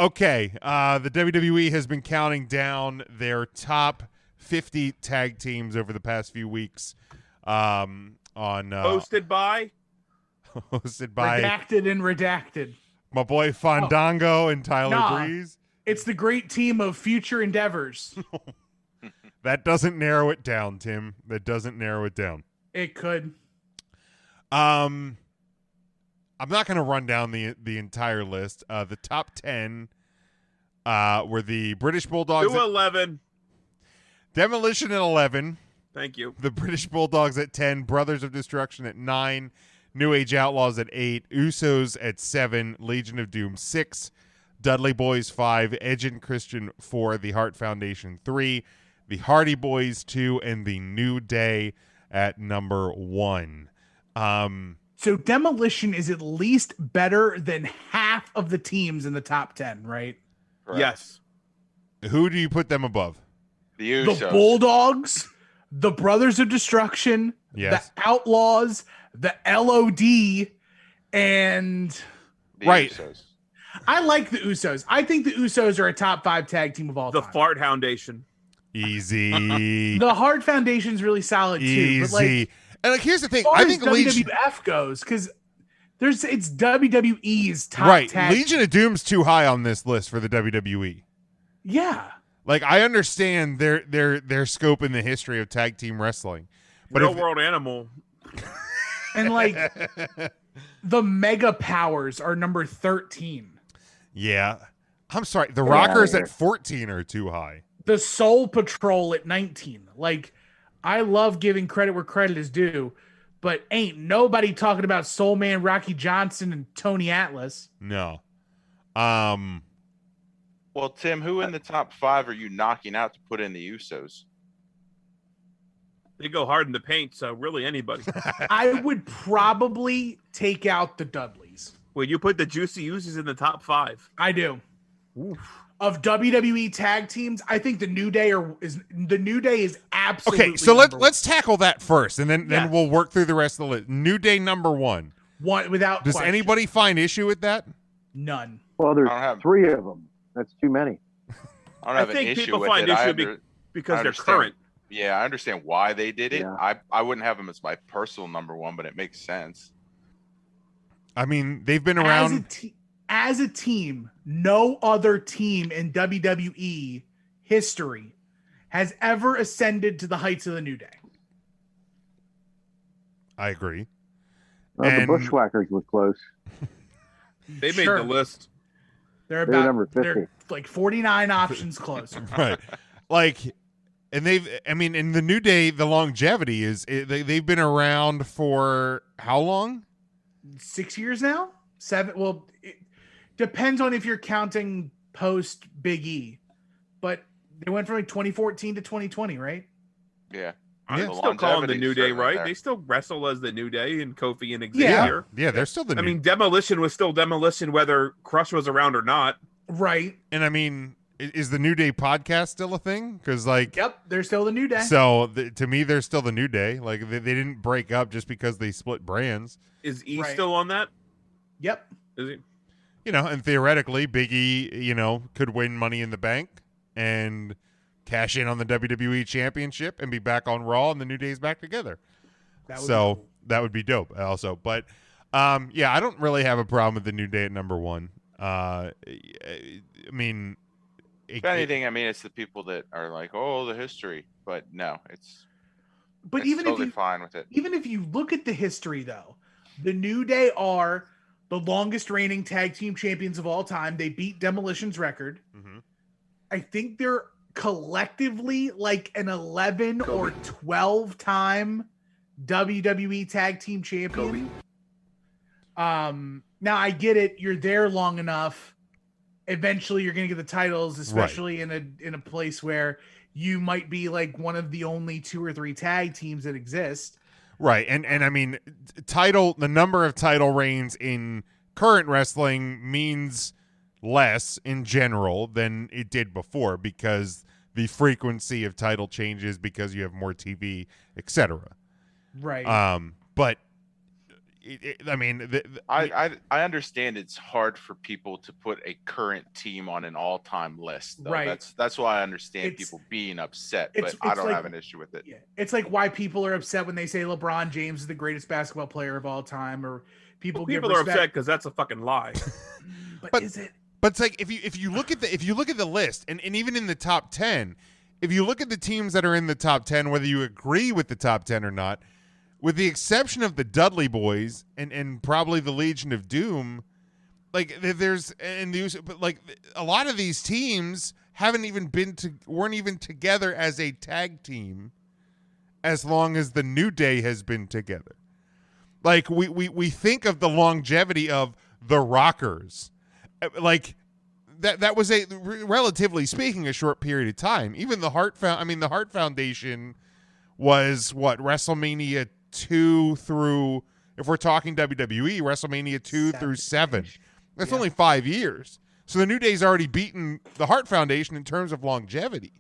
Okay. The WWE has been counting down their top 50 tag teams over the past few weeks. Hosted by Redacted and redacted. my boy Fandango and Tyler Breeze. It's the great team of future endeavors. That doesn't narrow it down, Tim. That doesn't narrow it down. It could. I'm not going to run down the entire list. The top 10 were the British Bulldogs. 211. Demolition at 11. Thank you. The British Bulldogs at 10. Brothers of Destruction at 9. New Age Outlaws at 8. Usos at 7. Legion of Doom 6. Dudley Boys 5. Edge and Christian 4. The Hart Foundation 3. The Hardy Boys 2. And the New Day at number 1. So Demolition is at least better than half of the teams in the top 10, right? Correct. Yes. Who do you put them above? The Usos. The Bulldogs, the Brothers of Destruction, Yes. the Outlaws, the LOD, and... The Right. Usos. I like the Usos. I think the Usos are a top 5 tag team of all The time. Fart Foundation. Easy. The Hart Foundation is really solid, too. But Easy. And here's the thing. as far I as think WWF goes, because it's WWE's top right. tag. Legion of Doom's too high on this list for the WWE. Yeah. Like, I understand their scope in the history of tag team wrestling. But Real World Animal. And like the Mega Powers are number 13. Yeah. I'm sorry. The Rockers at 14 are too high. The Soul Patrol at 19. Like, I love giving credit where credit is due, but ain't nobody talking about Soul Man, Rocky Johnson, and Tony Atlas. No. Well, Tim, who in the top 5 are you knocking out to put in the Usos? They go hard in the paint, so really anybody. I would probably take out the Dudleys. Will you put the Juicy Usos in the top 5? I do. Of WWE tag teams, I think the New Day is absolutely Okay, so number let's tackle that first, and then Yes. we'll work through the rest of the list. New Day number 1. one without Does question. anybody find issue with that? None. Well, there's I don't have- 3 of them. That's too many. I don't I have an think issue people with find it. issue because I they're understand. current. Yeah, I understand why they did it. Yeah. I wouldn't have them as my personal number 1, but it makes sense. I mean, they've been around. As a team, no other team in WWE history has ever ascended to the heights of the New Day. I agree. Well, And- the Bushwhackers were close. They made Sure. the list. They're They're about number 50. they're like 49 options closer. Right. Like, and in the New Day, the longevity is they've been around for how long? 6 years now? 7? Well, it depends on if you're counting post Big E. But they went from like 2014 to 2020, right? Yeah. I'm Yeah. still calling the Longevity's New Day, certainly right? there. They still wrestle as the New Day and Kofi and Yeah. Xavier. Yeah, they're still the I New. mean, Demolition was still Demolition whether Crush was around or not. Right. And I mean, is the New Day podcast still a thing? Because like, Yep, they're still the New Day. so to me, they're still the New Day. Like they didn't break up just because they split brands. Is E Right. still on that? Yep. Is he? You know, and theoretically, Big E, could win Money in the Bank and cash in on the WWE Championship and be back on Raw, and the New Day's back together. That would be So cool. that would be dope, also. But yeah, I don't really have a problem with the New Day at number 1. I mean, If anything, I mean, it's the people that are like, oh, the history. But no, it's But even totally if you fine with it. even if you look at the history, though, the New Day are the longest reigning tag team champions of all time. They beat Demolition's record. Mhm. I think they're collectively like an 11 or 12 time WWE tag team champion. Now I get it. You're there long enough. Eventually you're going to get the titles, especially in a place where you might be like one of the only 2 or 3 tag teams that exist. Right, and I mean, the number of title reigns in current wrestling means less in general than it did before because the frequency of title changes because you have more TV, etc. Right. But I mean, I understand it's hard for people to put a current team on an all-time list, though. Right. That's why I understand It's- people being upset, it's- but I it's don't like- have an issue with it. Yeah. It's like why people are upset when they say LeBron James is the greatest basketball player of all time, or people People give are respect. upset because that's a fucking lie. But is it? But it's like if you look at the list, and even in the top 10, if you look at the teams that are in the top 10, whether you agree with the top 10 or not, with the exception of the Dudley Boys and probably the Legion of Doom, like but like a lot of these teams weren't even together as a tag team as long as the New Day has been together. Like we think of the longevity of the Rockers, like that was relatively speaking a short period of time. Even the Hart Foundation was what, WrestleMania 2 through, if we're talking WWE, WrestleMania 2 through 7. That's only 5 years. So the New Day's already beaten the Hart Foundation in terms of longevity.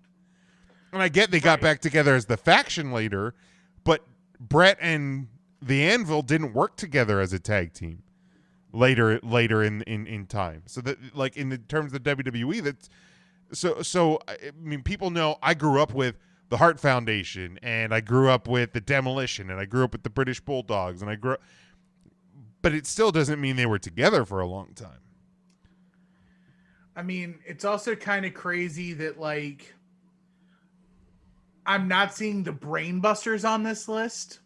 And I get they got back together as the faction later, but Brett and the Anvil didn't work together as a tag team later in time. So that, like, in the terms of the WWE, that's so I mean, people know I grew up with the Hart Foundation, and I grew up with the Demolition, and I grew up with the British Bulldogs, and but it still doesn't mean they were together for a long time. I mean, it's also kind of crazy that, like, I'm not seeing the Brainbusters on this list.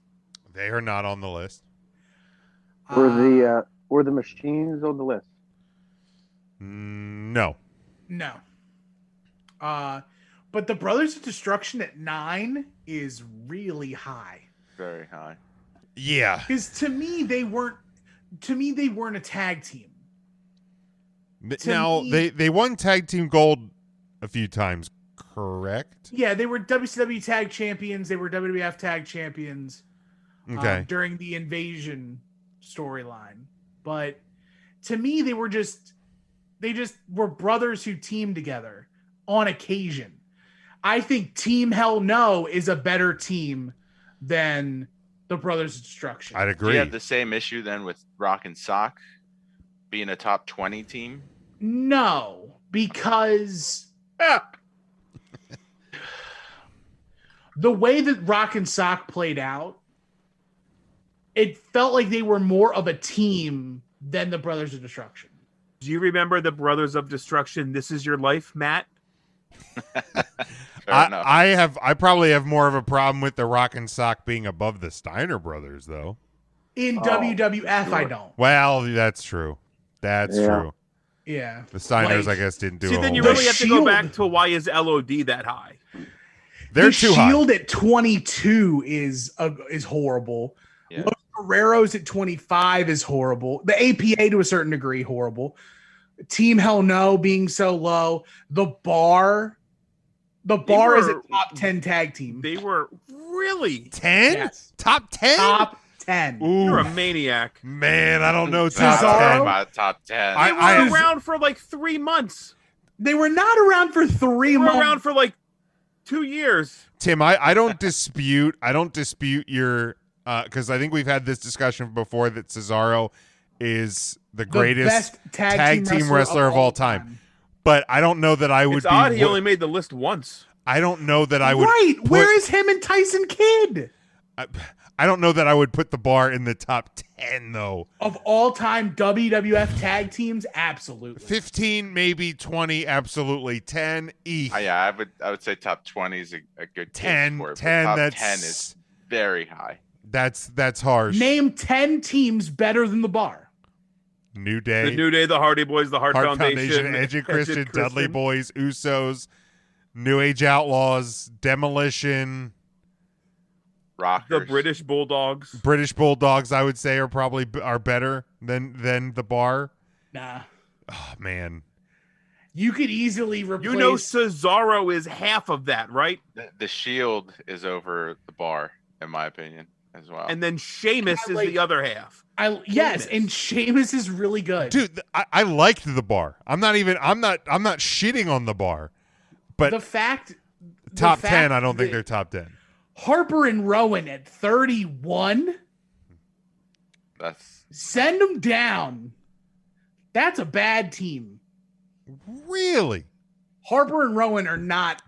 They are not on the list. Were the Machines on the list? No. No. But the Brothers of Destruction at 9 is really high. Very high. Yeah. Because to me, they weren't a tag team. Now, they won tag team gold a few times, correct? Yeah, they were WCW tag champions. They were WWF tag champions. Okay. During the Invasion storyline. But to me, they just were brothers who teamed together on occasion. I think Team Hell No is a better team than the Brothers of Destruction. I'd Do agree. you have the same issue then with Rock and Sock being a top 20 team? No, because the way that Rock and Sock played out, it felt like they were more of a team than the Brothers of Destruction. Do you remember the Brothers of Destruction? This Is Your Life, Matt? I probably have more of a problem with the Rock and Sock being above the Steiner brothers, though. In WWF, sure. I don't. Well, that's true. That's true. Yeah. The Steiners, I guess, didn't do See, a then whole you lot. really have to go back to why is LOD that high? They're the too Shield high. at 22 is horrible. Yeah. Los Guerreros at 25 is horrible. The APA to a certain degree horrible. Team Hell No being so low. The Bar is a top 10 tag team. They were really 10? Yes. Top 10? Top 10. Ooh, You're a maniac. man, I don't know. Cesaro? Top 10. About top 10. They were around for like 3 months. They were not around for 3 They were months. around for like 2 years. Tim, I don't dispute your because I think we've had this discussion before that Cesaro is the greatest best tag team wrestler of all time. But I don't know that I would It's be. odd he only made the list once. I don't know that I would. Right. Where is him and Tyson Kidd? I don't know that I would put the Bar in the top 10 though. Of all time WWF tag teams, absolutely. 15, maybe 20, absolutely 10. Yeah, I would say top 20 is a good 10, case for it, but 10. top That's 10 is very high. That's harsh. Name 10 teams better than the Bar. New Day, The New Day, the Hardy Boys, the Hart Foundation, Edge and Christian, Dudley Boys, Usos, New Age Outlaws, Demolition, Rockers. the British Bulldogs. British Bulldogs. I would say are better than the Bar. Nah. Oh man, You could easily replace. You know Cesaro is half of that, right? The Shield is over the Bar, in my opinion, as well. And then Sheamus is the other half. Yes, and Sheamus is really good. dude, I liked the Bar. I'm not shitting on the Bar, but the fact top 10, I don't think that they're top 10. Harper and Rowan at 31. Send them down. That's a bad team. Really? Harper and Rowan are not.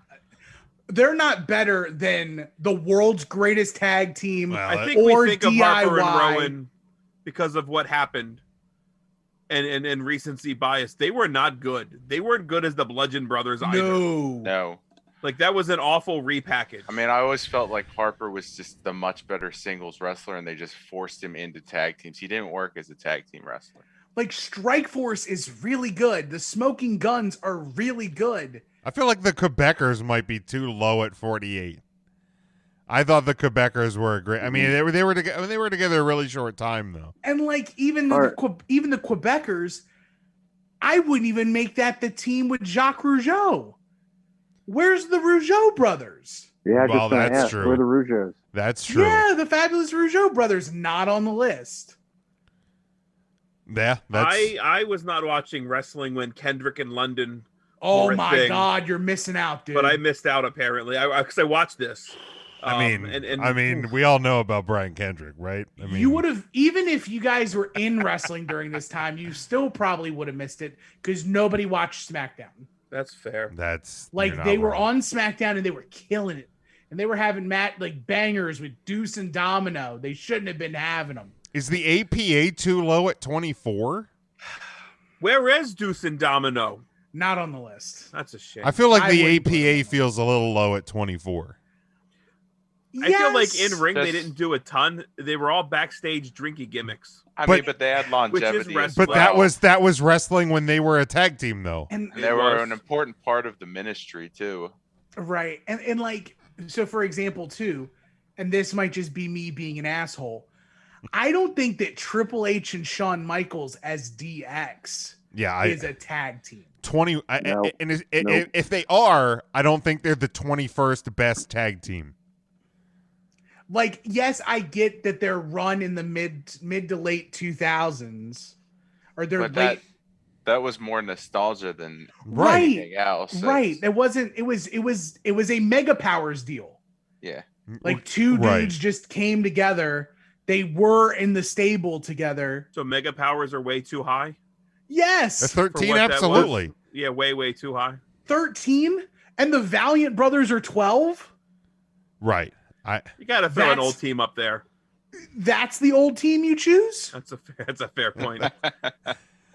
They're not better than the world's greatest tag team. Well, I think or we think DIY. of Harper and Rowan because of what happened and recency bias. They were not good. They weren't good as the Bludgeon Brothers either. No. Like, that was an awful repackage. I mean, I always felt like Harper was just the much better singles wrestler, and they just forced him into tag teams. He didn't work as a tag team wrestler. Like, Strikeforce is really good. The Smoking Guns are really good. I feel like the Quebecers might be too low at 48. I thought the Quebecers were great. I mean, they were together a really short time though. And like even the Quebecers, I wouldn't even make that the team with Jacques Rougeau. Where's the Rougeau brothers? Yeah, Well, that's true. Where are the Rougeaus? That's true. Yeah, the fabulous Rougeau brothers not on the list. Yeah, I was not watching wrestling when Kendrick and London. Oh were a my thing, God, you're missing out, dude. But I missed out apparently. Because I watched this. I mean, we all know about Brian Kendrick, right? I mean, you would have, even if you guys were in wrestling during this time, you still probably would have missed it because nobody watched SmackDown. That's fair. That's like they were on SmackDown and they were killing it, and they were having bangers with Deuce and Domino. They shouldn't have been having them. Is the APA too low at 24? Where is Deuce and Domino? Not on the list. That's a shame. I feel like the wouldn't put APA feels a little low at 24. I feel like in ring they didn't do a ton. They were all backstage drinky gimmicks. I mean, but they had longevity. wrestling. But that was wrestling when they were a tag team, though. and And they were an important part of the ministry too. right, and like so, for example, too, and this might just be me being an asshole. I don't think that Triple H and Shawn Michaels as DX is a tag team. 20 if they are, I don't think they're the 21st best tag team. Like, yes, I get that they're run in the mid to late 2000s, or they're late. That was more nostalgia than anything else. Right. It wasn't. It was a Mega Powers deal. Yeah. Like two dudes just came together. They were in the stable together. So Mega Powers are way too high? Yes. A 13, absolutely. Yeah, way too high. 13? And the Valiant Brothers are 12? Right. You got to throw an old team up there. That's the old team you choose? That's a fair point.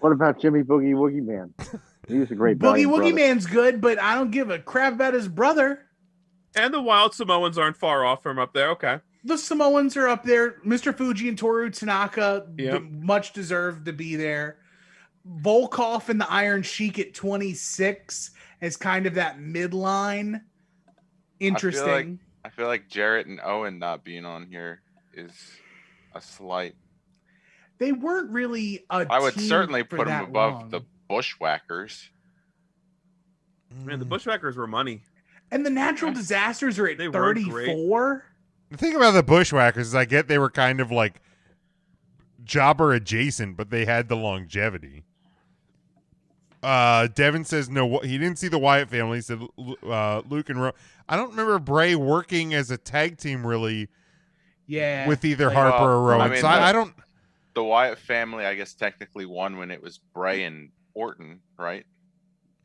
What about Jimmy Boogie Woogie Man? He was a great Boogie Valiant Woogie brother. Man's good, but I don't give a crap about his brother. And the Wild Samoans aren't far off from up there. Okay. The Samoans are up there. Mr. Fuji and Toru Tanaka, Yep. much deserved to be there. Volkov and the Iron Sheik at 26 as kind of that midline. Interesting. I feel like Jarrett and Owen not being on here is a slight. They weren't really a I would team certainly for put them that above long. the Bushwhackers. Man, the Bushwhackers were money. And the Natural Disasters are at They weren't great. 34. The thing about the Bushwhackers is I get they were kind of like jobber adjacent, but they had the longevity. Devin says no, he didn't see the Wyatt family. He said Luke and I don't remember Bray working as a tag team really. Yeah. With either Harper or Rowan. I don't. The Wyatt family, I guess, technically won when it was Bray and Orton, right?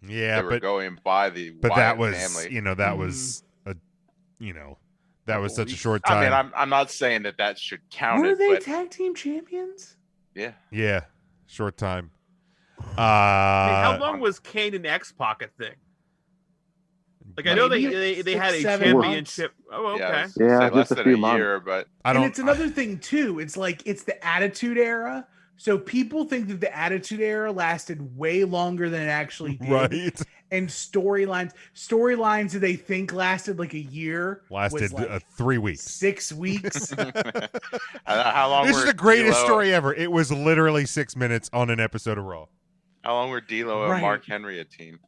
Yeah, they were going by the but Wyatt that was family. that was that was such a short time. I mean, I'm not saying that should count. Were they tag team champions? Yeah, short time. How long was Kane and X-Pac a thing? Like, I know they had a championship. Oh, okay. Yeah, less just than a year, but it's another thing too. It's like it's the Attitude Era. So people think that the Attitude Era lasted way longer than it actually did. Right. And storylines that they think lasted like a year lasted like 3 weeks, 6 weeks. How long? This is the greatest story ever. It was literally 6 minutes on an episode of Raw. How long were D'Lo and Mark Henry a team?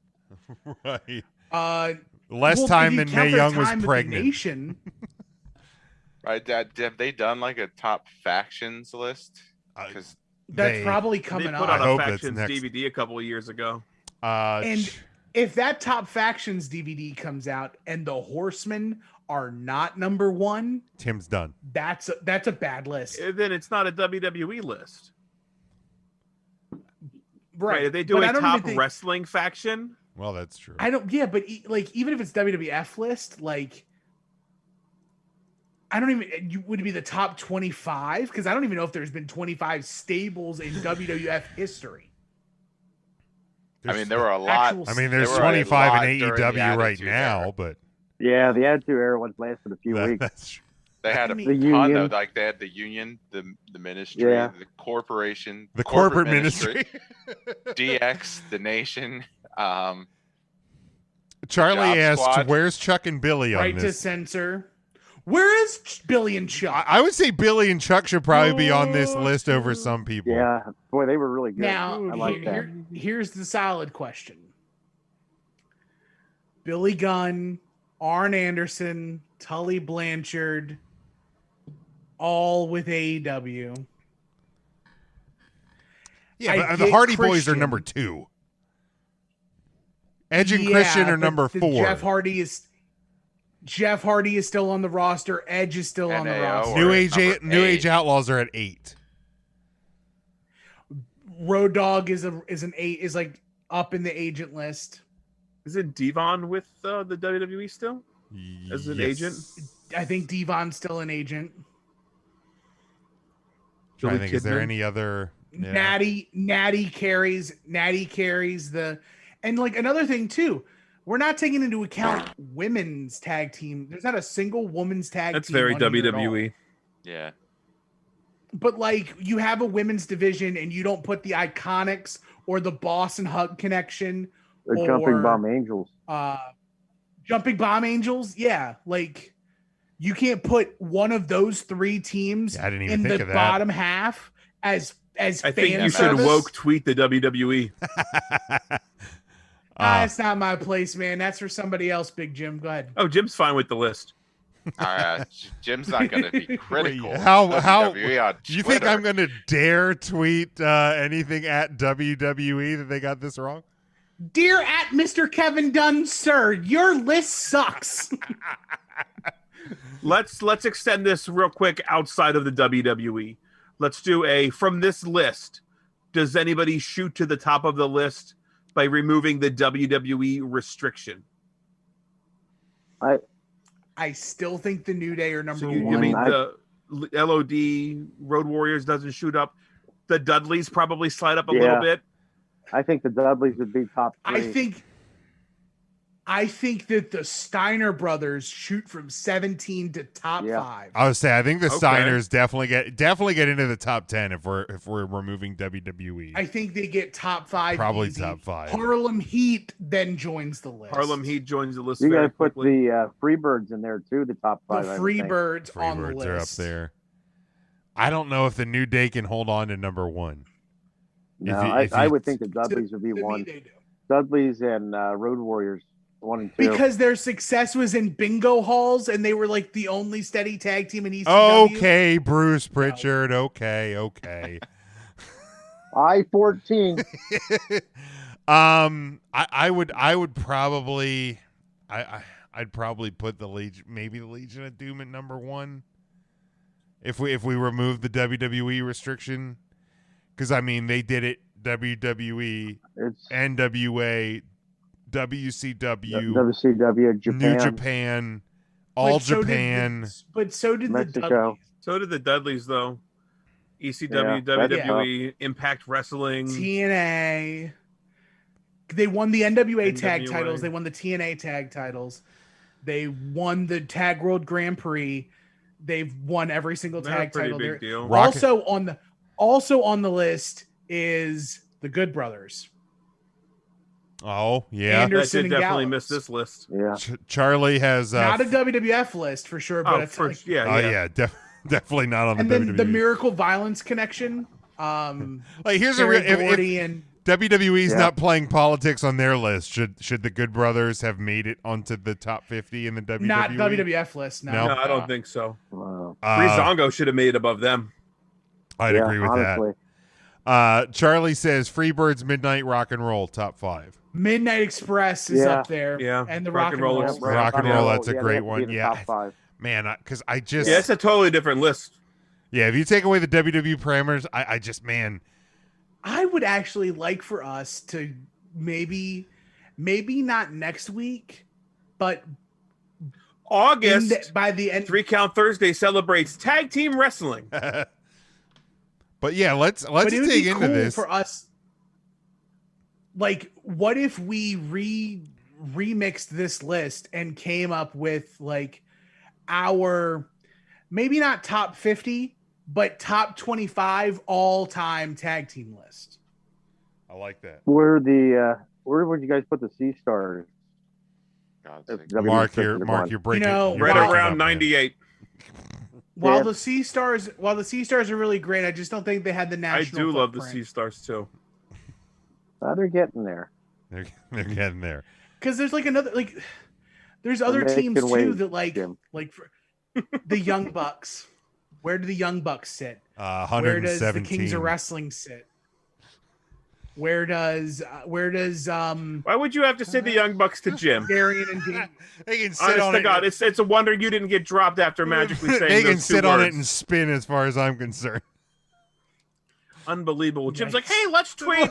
Right. Less time than Mae Young was pregnant. Right? Have they done like a top factions list? Because that's probably coming up. They put out a factions DVD a couple of years ago. And if that top factions DVD comes out and the Horsemen are not number one, Tim's done. that's a bad list. Then it's not a WWE list. Right. If they do a top wrestling faction. Well, that's true. I don't. Yeah, but like even if it's WWF list, like I don't even. You would it be the top 25 because I don't even know if there's been 25 stables in WWF history. I mean, there were a lot. I mean, there's 25 in AEW right now, era. but yeah, the Attitude Era ones lasted a few weeks. That's true. They had a The ton union. though. Like they had the union, the ministry, Yeah. the corporation, The corporate ministry. DX, the nation. Charlie Job asked, Squad. "Where's Chuck and Billy on Right to this?" censor. Where is Billy and Chuck? I would say Billy and Chuck should probably be on this list over some people. Yeah, boy, they were really good. Now, I like that. here's the solid question. Billy Gunn, Arn Anderson, Tully Blanchard, all with AEW. Yeah, but the Hardy Boys are number 2. Edge and Christian are number 4. Jeff Hardy is still on the roster. Edge is still on the NAO roster. New Age Outlaws are at 8. Road Dogg is an 8, is like up in the agent list. Isn't Devon with the WWE still as an agent? I think Devon's still an agent. I think, is there any other? Yeah. Natty carries the, and like another thing too, we're not taking into account women's tag team. There's not a single women's tag That's team. very on here at all. WWE. Yeah. But like you have a women's division and you don't put the Iconics or the Boss and Hug Connection The or Jumping Bomb Angels. Jumping Bomb Angels. Yeah. Like you can't put one of those 3 teams in the bottom half as I think you should service. woke tweet the WWE. That's not my place, man. That's for somebody else, Big Jim. Go ahead. Oh, Jim's fine with the list. Jim's not going to be critical. Wait, how WWE on you Twitter. think I'm going to dare tweet anything at WWE that they got this wrong? Dear at Mr. Kevin Dunn, sir, your list sucks. Let's extend this real quick outside of the WWE. Let's do from this list. Does anybody shoot to the top of the list by removing the WWE restriction? I still think the New Day are number You one. mean the LOD Road Warriors doesn't shoot up? The Dudleys probably slide up a little bit. I think the Dudleys would be top 3. I think that the Steiner brothers shoot from 17 to top 5. I would say I think the Steiners definitely get into the top 10 if we're removing WWE. I think they get top 5. Probably easy. top 5. Harlem Heat then joins the list. Harlem Heat joins the list. You got to very put quickly. the Freebirds in there too. The top 5. The Freebirds on the list are up there. I don't know if the New Day can hold on to number 1. No, I would think the Dudleys would be 1. Dudleys and Road Warriors 1 and 2. Because their success was in bingo halls and they were like the only steady tag team in ECW. Okay, Bruce Pritchard. Okay. I-14. I would probably I'd probably put the Legion, maybe the Legion of Doom at number 1 if we remove the WWE restriction, because I mean they did it WWE, NWA, WCW, Japan. New Japan, All Japan. But so did Mexico. the Dudleys. So did the Dudleys, though. ECW, WWE, Impact Wrestling, TNA. They won the NWA tag titles. They won the TNA tag titles. They won the Tag World Grand Prix. They've won every single tag title. Big deal. Also on the list is the Good Brothers. Oh yeah, Anderson and definitely Gallows. missed this list. Yeah, Charlie has not a WWF list for sure, but it's like, definitely not on and the WWE. And then the Miracle Violence connection. Like here's a real if WWE's not playing politics on their list, should the Good Brothers have made it onto the top 50 in the WWE? Not WWF list. No, I don't think so. Wow. Breezango should have made it above them. I'd agree with honestly. that. Charlie says Freebirds, Midnight Rock and Roll, top 5. Midnight Express is up there. Yeah. And the Rock and Roll. Rock and Roll, that's a great one. Yeah. Top 5. Man, because I just. Yeah, it's a totally different list. Yeah, if you take away the WWE parameters, I just, man. I would actually like for us to maybe not next week, but August by the end, 3 Count Thursday celebrates tag team wrestling. But yeah, let's but it would dig be into cool this for us. Like, what if we remixed this list and came up with like our maybe not top 50, but top 25 all-time tag team list? I like that. Where would you guys put the C stars? Mark, you're breaking. You're right breaking around 98. While the C stars are really great, I just don't think they had the national. I do love footprint. the C stars too. They're getting there. They're getting there. Because there's there's other teams too that like for the Young Bucks. Where do the Young Bucks sit? 117. Where does the Kings of Wrestling sit? Where does why would you have to say the Young Bucks to Jim? Darian and Dean. They can sit Honest on to it. God, it's a wonder you didn't get dropped after magically saying they can those two sit on words. it and spin, as far as I'm concerned. Unbelievable. Jim's Yikes. like, hey, let's tweet.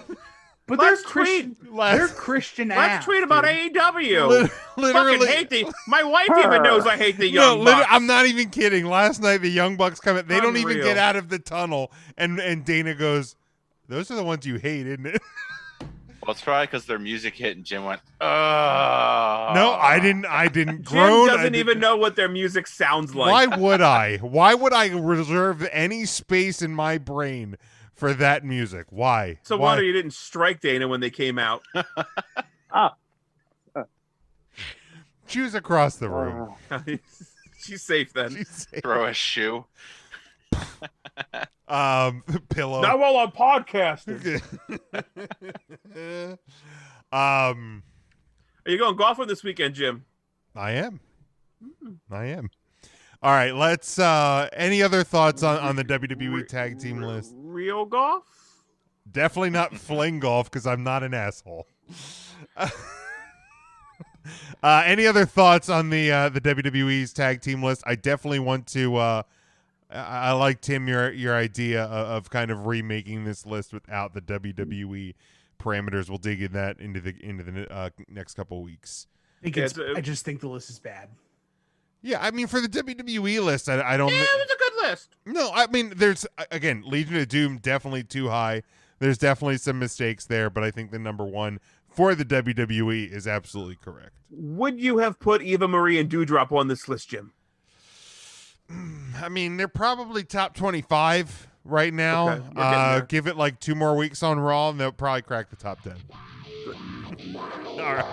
But Let's they're Christian. They're Christian. Let's tweet about AEW. Literally, Fucking hate my wife even knows I hate the Young Bucks. I'm not even kidding. Last night the Young Bucks come in. They don't even Unreal. get out of the tunnel, and Dana goes, "Those are the ones you hate, isn't it?" Well, it's probably because their music hit and Jim went, "Oh." No, I didn't Jim groan. doesn't even know what their music sounds like. Why would I? Why would I reserve any space in my brain for that music? Why? So Why? wonder you didn't strike Dana when they came out. Choose across the room. She's safe then. She's safe. Throw a shoe. Pillow. Not while I'm podcasting. Are you going golfing this weekend, Jim? I am. All right, let's any other thoughts on the WWE tag team list? Real golf? Definitely not fling golf, because I'm not an asshole. Any other thoughts on the WWE's tag team list? I definitely want to I like, Tim, your idea of kind of remaking this list without the WWE parameters. We'll dig into the next couple weeks. I just think the list is bad. Yeah, I mean, for the WWE list, I don't. Yeah, it was a good list. No, I mean, there's again, Legion of Doom definitely too high. There's definitely some mistakes there, but I think the number one for the WWE is absolutely correct. Would you have put Eva Marie and Doudrop on this list, Jim? I mean, they're probably top 25 right now. Okay, give it like 2 more weeks on Raw, and they'll probably crack the top 10. All right.